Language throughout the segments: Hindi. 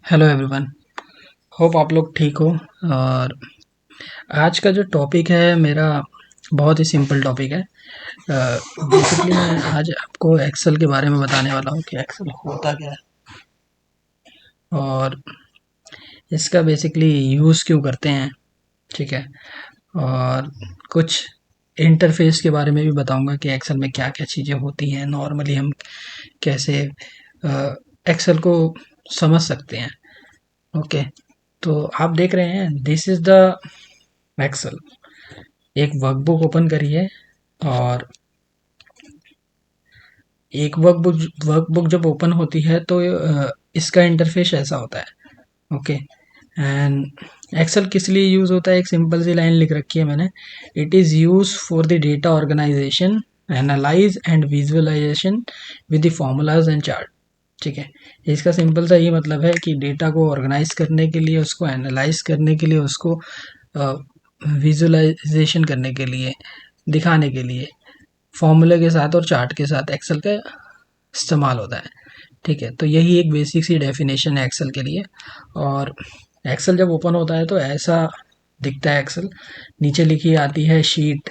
Hello everyone. होप आप लोग ठीक हो। और आज का जो टॉपिक है मेरा बहुत ही सिंपल टॉपिक है। बेसिकली मैं आज आपको एक्सेल के बारे में बताने वाला हूँ कि एक्सेल होता क्या है और इसका बेसिकली यूज़ क्यों करते हैं। ठीक है। और कुछ इंटरफेस के बारे में भी बताऊंगा कि एक्सेल में क्या क्या चीज़ें होती हैं, नॉर्मली हम कैसे एक्सेल को समझ सकते हैं। ओके। तो आप देख रहे हैं दिस इज़ द एक्सेल। एक वर्कबुक ओपन करिए और एक वर्कबुक जब ओपन होती है तो इसका इंटरफेस ऐसा होता है। ओके। एंड एक्सेल किस लिए यूज़ होता है, एक सिंपल सी लाइन लिख रखी है मैंने। It is use for the data organisation, analyse and visualisation with the formulas and chart. ठीक है। इसका सिंपल सा ये मतलब है कि डेटा को ऑर्गेनाइज करने के लिए, उसको एनालाइज करने के लिए, उसको विजुअलाइजेशन करने के लिए, दिखाने के लिए फॉर्मूले के साथ और चार्ट के साथ एक्सेल का इस्तेमाल होता है। ठीक है। तो यही एक बेसिक सी डेफिनेशन है एक्सेल के लिए। और एक्सेल जब ओपन होता है तो ऐसा दिखता है एक्सेल। नीचे लिखी आती है शीट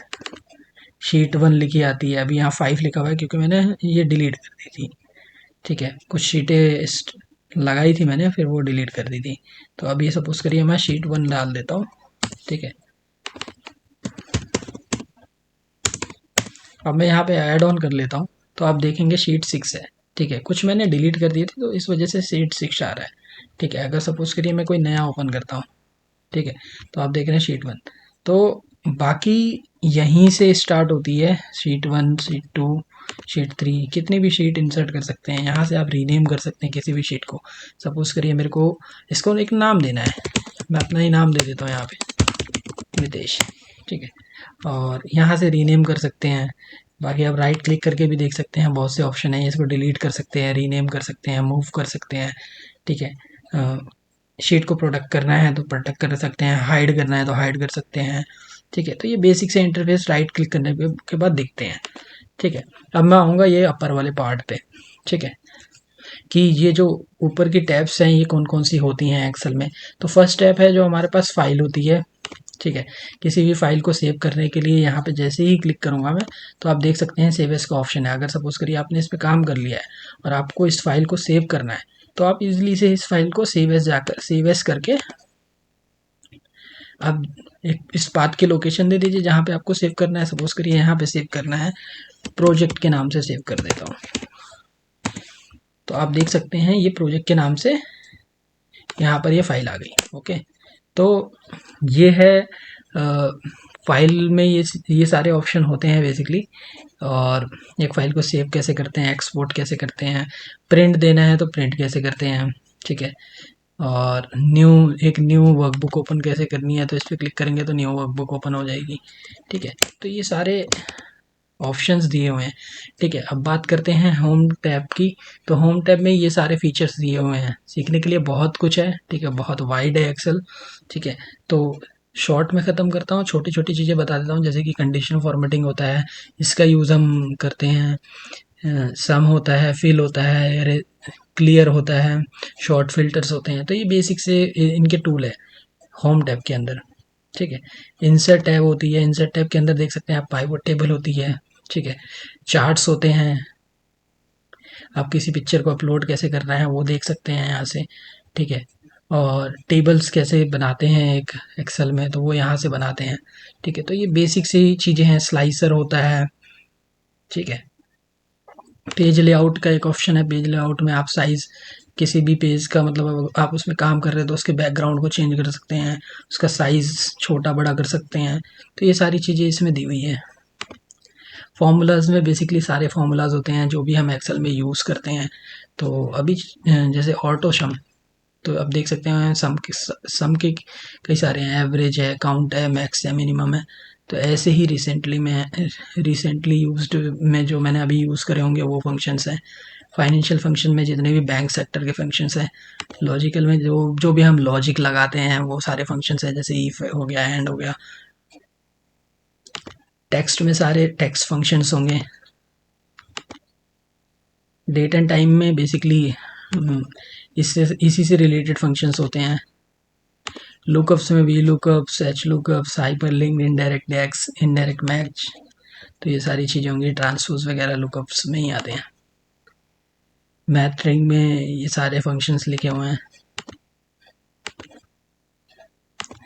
1 लिखी आती है। अभी यहाँ 5 लिखा हुआ है क्योंकि मैंने ये डिलीट कर दी थी। ठीक है। कुछ शीटें लगाई थी मैंने, फिर वो डिलीट कर दी थी। तो अब ये सपोज करिए मैं शीट 1 डाल देता हूँ। ठीक है। अब मैं यहाँ पे ऐड ऑन कर लेता हूँ तो आप देखेंगे शीट 6 है। ठीक है। कुछ मैंने डिलीट कर दिए थे तो इस वजह से शीट 6 आ रहा है। ठीक है। अगर सपोज करिए मैं कोई नया ओपन करता हूँ, ठीक है, तो आप देख रहे हैं शीट 1। तो बाकी यहीं से स्टार्ट होती है शीट 1, शीट 2, शीट 3। कितनी भी शीट इंसर्ट कर सकते हैं, यहाँ से आप रीनेम कर सकते हैं किसी भी शीट को। सपोज करिए मेरे को इसको एक नाम देना है, मैं अपना ही नाम दे देता हूँ यहाँ पे, नितेश। ठीक है। और यहाँ से रीनेम कर सकते हैं। बाकी आप राइट क्लिक करके भी देख सकते हैं, बहुत से ऑप्शन है, इसको डिलीट कर सकते हैं, रीनेम कर सकते हैं, मूव कर सकते हैं। ठीक है। शीट को प्रोटेक्ट करना है तो प्रोटेक्ट कर सकते हैं, हाइड करना है तो हाइड कर सकते हैं। ठीक है। तो ये बेसिक से इंटरफेस राइट क्लिक करने के बाद दिखते हैं। ठीक है। अब मैं आऊँगा ये अपर वाले पार्ट पे। ठीक है। कि ये जो ऊपर की टैब्स हैं ये कौन कौन सी होती हैं एक्सेल में। तो फर्स्ट टैब है जो हमारे पास फाइल होती है। ठीक है। किसी भी फाइल को सेव करने के लिए यहाँ पे जैसे ही क्लिक करूँगा मैं, तो आप देख सकते हैं सेव एज का ऑप्शन है। अगर सपोज करिए आपने इस पर काम कर लिया है और आपको इस फाइल को सेव करना है, तो आप इजीली से इस फाइल को सेव एज करके आप एक इस पाथ की लोकेशन दे दीजिए जहाँ पे आपको सेव करना है। सपोज करिए यहाँ पे सेव करना है, प्रोजेक्ट के नाम से सेव कर देता हूँ। तो आप देख सकते हैं ये प्रोजेक्ट के नाम से यहाँ पर ये फाइल आ गई। ओके। तो ये है फाइल में ये सारे ऑप्शन होते हैं बेसिकली। और एक फाइल को सेव कैसे करते हैं, एक्सपोर्ट कैसे करते हैं, प्रिंट देना है तो प्रिंट कैसे करते हैं। ठीक है। और एक न्यू वर्कबुक ओपन कैसे करनी है, तो इस पर क्लिक करेंगे तो न्यू वर्कबुक ओपन हो जाएगी। ठीक है। तो ये सारे ऑप्शंस दिए हुए हैं। ठीक है। अब बात करते हैं होम टैब की। तो होम टैब में ये सारे फीचर्स दिए हुए हैं, सीखने के लिए बहुत कुछ है। ठीक है। बहुत वाइड है एक्सेल। ठीक है। तो शॉर्ट में ख़त्म करता हूँ, छोटी छोटी चीज़ें बता देता हूँ, जैसे कि कंडीशन फॉर्मेटिंग होता है, इसका यूज़ हम करते हैं। सम होता है, फिल होता है, क्लियर होता है, शॉर्ट फिल्टर्स होते हैं। तो ये बेसिक से इनके टूल है होम टैब के अंदर। ठीक है। इंसर्ट टैब होती है, इंसर्ट टैब के अंदर देख सकते हैं आप पाइवट टेबल होती है। ठीक है। चार्ट्स होते हैं, आप किसी पिक्चर को अपलोड कैसे करना है वो देख सकते हैं यहाँ से। ठीक है। और टेबल्स कैसे बनाते हैं एक एक्सेल में, तो वो यहाँ से बनाते हैं। ठीक है। तो ये बेसिक सी चीज़ें हैं। स्लाइसर होता है। ठीक है। पेज लेआउट का एक ऑप्शन है, पेज लेआउट में आप साइज़ किसी भी पेज का, मतलब आप उसमें काम कर रहे हैं तो उसके बैकग्राउंड को चेंज कर सकते हैं, उसका साइज़ छोटा बड़ा कर सकते हैं। तो ये सारी चीज़ें इसमें दी हुई है। फॉर्मूलाज में बेसिकली सारे फॉर्मूलाज होते हैं जो भी हम एक्सेल में यूज़ करते हैं। तो अभी जैसे ऑटो सम, तो अब देख सकते हैं सम के कई सारे हैं, एवरेज है, काउंट है, मैक्स है, मिनिमम है। तो ऐसे ही रिसेंटली यूज्ड में जो मैंने अभी यूज़ करे होंगे वो फंक्शंस हैं। फाइनेंशियल फंक्शन में जितने भी बैंक सेक्टर के फंक्शंस हैं। लॉजिकल में जो जो भी हम लॉजिक लगाते हैं वो सारे फंक्शंस हैं, जैसे इफ हो गया, एंड हो गया। टेक्स्ट में सारे टेक्स्ट फंक्शंस होंगे। डेट एंड टाइम में बेसिकली इससे इसी से रिलेटेड फंक्शंस होते हैं। लुकअप्स में भी lookups, H lookups, hyperlink, indirect X, indirect match, तो ये सारी चीज़ें होंगी। ट्रांसपोज वगैरह लुकअप्स में ही आते हैं। मैथ स्ट्रिंग में ये सारे फंक्शंस लिखे हुए हैं।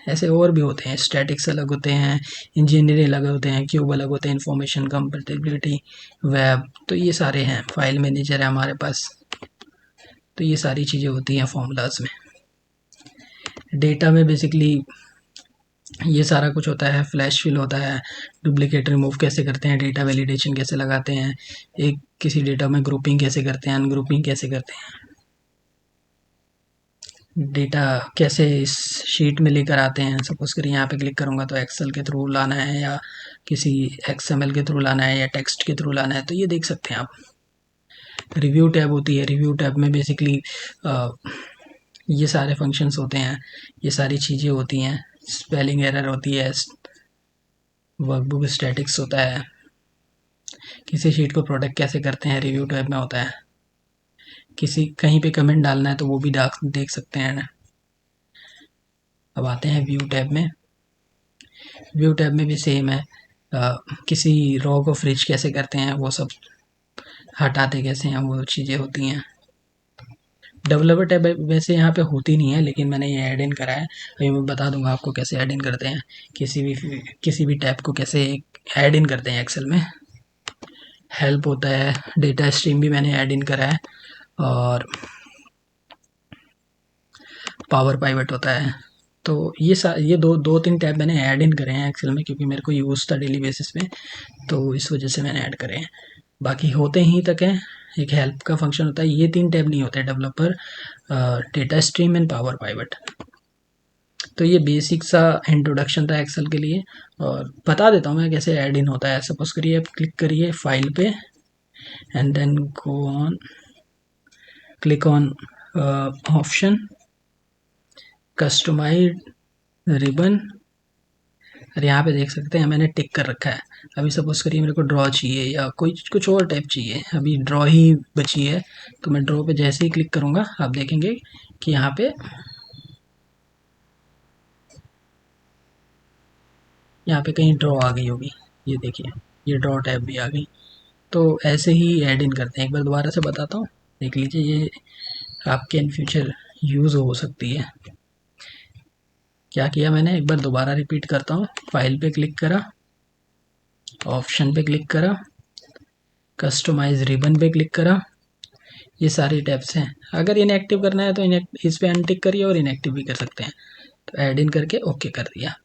ऐसे और भी होते हैं, स्टैटिक्स अलग होते हैं, इंजीनियरिंग अलग होते हैं, क्यूब अलग होते हैं, इंफॉर्मेशन कंपेटिबिलिटी, वेब, तो ये सारे हैं। फाइल मैनेजर है हमारे पास, तो ये सारी चीज़ें होती हैं फॉर्मूलाज में। डेटा में बेसिकली ये सारा कुछ होता है। फ्लैश फिल होता है, डुप्लीकेट रिमूव कैसे करते हैं, डेटा वैलिडेशन कैसे लगाते हैं, एक किसी डेटा में ग्रुपिंग कैसे करते हैं, अनग्रुपिंग कैसे करते हैं, डेटा कैसे इस शीट में लेकर आते हैं। सपोज करिए यहाँ पे क्लिक करूँगा तो एक्सेल के थ्रू लाना है या किसी एक्सएमएल के थ्रू लाना है या टेक्स्ट के थ्रू लाना है, तो ये देख सकते हैं आप। रिव्यू टैब होती है, रिव्यू टैब में बेसिकली ये सारे फंक्शंस होते हैं, ये सारी चीज़ें होती हैं। स्पेलिंग एरर होती है, वर्कबुक स्टैटिक्स होता है, किसी शीट को प्रोटेक्ट कैसे करते हैं रिव्यू टैब में होता है। किसी कहीं पे कमेंट डालना है तो वो भी देख सकते हैं। अब आते हैं व्यू टैब में। व्यू टैब में भी सेम है, किसी रो को फ्रिज कैसे करते हैं, वो सब हटाते कैसे हैं, वो चीज़ें होती हैं। डेवलपर टैब वैसे यहाँ पे होती नहीं है, लेकिन मैंने ये ऐड इन करा है। अभी मैं बता दूंगा आपको कैसे ऐड इन करते हैं, किसी भी टैब को कैसे ऐड इन करते हैं एक्सेल में। हेल्प होता है, डेटा स्ट्रीम भी मैंने ऐड इन करा है, और पावर पाइवट होता है। तो ये दो तीन टैब मैंने ऐड इन करे हैं एक्सेल में, क्योंकि मेरे को यूज़ था डेली बेसिस पे, तो इस वजह से मैंने ऐड करे हैं। बाकी होते ही तक है, एक हेल्प का फंक्शन होता है, ये 3 टैब नहीं होते, developer, data stream and power pivot. तो ये बेसिक सा इंट्रोडक्शन था एक्सेल के लिए, और बता देता हूँ मैं कैसे ऐड इन होता है। सपोज करिए आप क्लिक करिए फाइल पे and then go on, click on option, customise ribbon, और यहाँ पे देख सकते हैं मैंने टिक कर रखा है। अभी सपोज करिए मेरे को ड्रॉ चाहिए या कोई कुछ और टाइप चाहिए, अभी ड्रॉ ही बची है, तो मैं ड्रॉ पे जैसे ही क्लिक करूँगा आप देखेंगे कि यहाँ पे कहीं ड्रॉ आ गई होगी। ये देखिए, ये ड्रॉ टैब भी आ गई। तो ऐसे ही ऐड इन करते हैं। एक बार दोबारा से बताता हूँ, देख लीजिए, ये आपके इन फ्यूचर यूज़ हो सकती है। क्या किया मैंने, एक बार दोबारा रिपीट करता हूँ। फाइल पे क्लिक करा, ऑप्शन पे क्लिक करा, कस्टमाइज रिबन पे क्लिक करा, ये सारे टैब्स हैं। अगर इनएक्टिव करना है तो इस पे अनटिक करिए और इनएक्टिव भी कर सकते हैं। तो ऐड इन करके ओके कर दिया।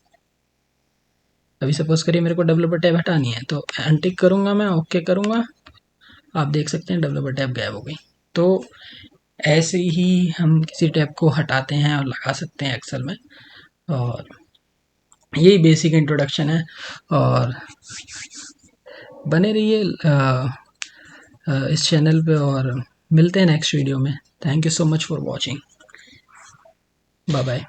अभी सपोज करिए मेरे को डेवलपर टैब हटानी है, तो अनटिक करूँगा मैं, ओके करूँगा, आप देख सकते हैं डेवलपर टैब गायब हो गई। तो ऐसे ही हम किसी टैब को हटाते हैं और लगा सकते हैं एक्सेल में, और यही बेसिक इंट्रोडक्शन है। और बने रहिए इस चैनल पे, और मिलते हैं नेक्स्ट वीडियो में। Thank you so much for watching, bye bye.